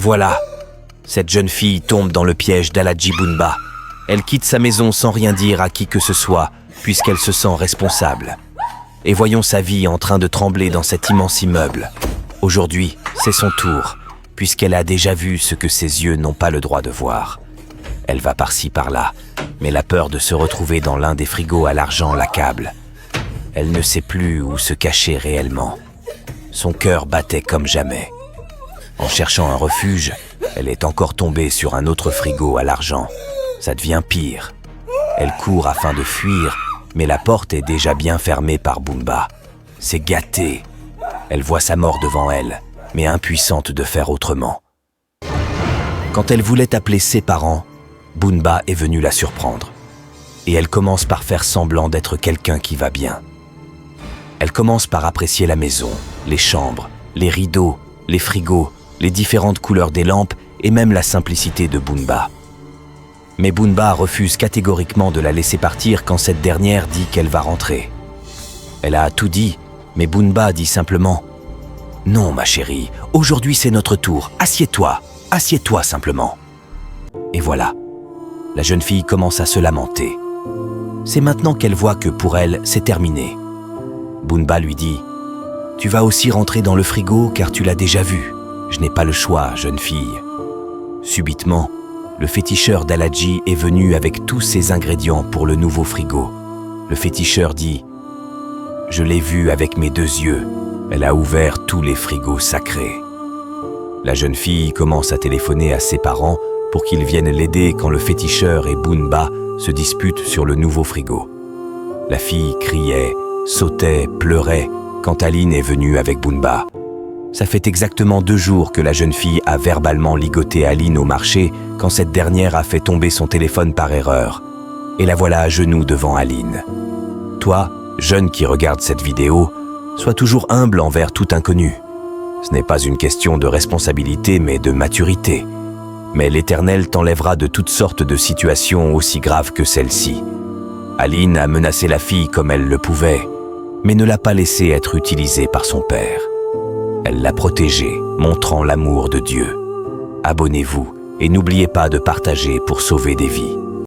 Voilà, cette jeune fille tombe dans le piège d'Aladji Boumba. Elle quitte sa maison sans rien dire à qui que ce soit, puisqu'elle se sent responsable. Et voyons sa vie en train de trembler dans cet immense immeuble. Aujourd'hui, c'est son tour, puisqu'elle a déjà vu ce que ses yeux n'ont pas le droit de voir. Elle va par-ci par-là, mais la peur de se retrouver dans l'un des frigos à l'argent l'accable. Elle ne sait plus où se cacher réellement. Son cœur battait comme jamais. En cherchant un refuge, elle est encore tombée sur un autre frigo à l'argent. Ça devient pire. Elle court afin de fuir, mais la porte est déjà bien fermée par Boumba. C'est gâté. Elle voit sa mort devant elle, mais impuissante de faire autrement. Quand elle voulait appeler ses parents, Boumba est venu la surprendre. Et elle commence par faire semblant d'être quelqu'un qui va bien. Elle commence par apprécier la maison, les chambres, les rideaux, les frigos, les différentes couleurs des lampes et même la simplicité de Boumba. Mais Boumba refuse catégoriquement de la laisser partir quand cette dernière dit qu'elle va rentrer. Elle a tout dit, mais Boumba dit simplement « Non, ma chérie, aujourd'hui c'est notre tour, assieds-toi simplement. » Et voilà, la jeune fille commence à se lamenter. C'est maintenant qu'elle voit que pour elle, c'est terminé. Boumba lui dit « Tu vas aussi rentrer dans le frigo car tu l'as déjà vu. Je n'ai pas le choix, jeune fille. » Subitement, le féticheur d'Aladji est venu avec tous ses ingrédients pour le nouveau frigo. Le féticheur dit « Je l'ai vu avec mes 2 yeux. Elle a ouvert tous les frigos sacrés. » La jeune fille commence à téléphoner à ses parents pour qu'ils viennent l'aider quand le féticheur et Boumba se disputent sur le nouveau frigo. La fille criait, sautait, pleurait quand Aline est venue avec Boumba. Ça fait exactement 2 jours que la jeune fille a verbalement ligoté Aline au marché quand cette dernière a fait tomber son téléphone par erreur. Et la voilà à genoux devant Aline. Toi, jeune qui regarde cette vidéo, sois toujours humble envers tout inconnu. Ce n'est pas une question de responsabilité mais de maturité. Mais l'Éternel t'enlèvera de toutes sortes de situations aussi graves que celle-ci. Aline a menacé la fille comme elle le pouvait, mais ne l'a pas laissée être utilisée par son père. Elle l'a protégée, montrant l'amour de Dieu. Abonnez-vous et n'oubliez pas de partager pour sauver des vies.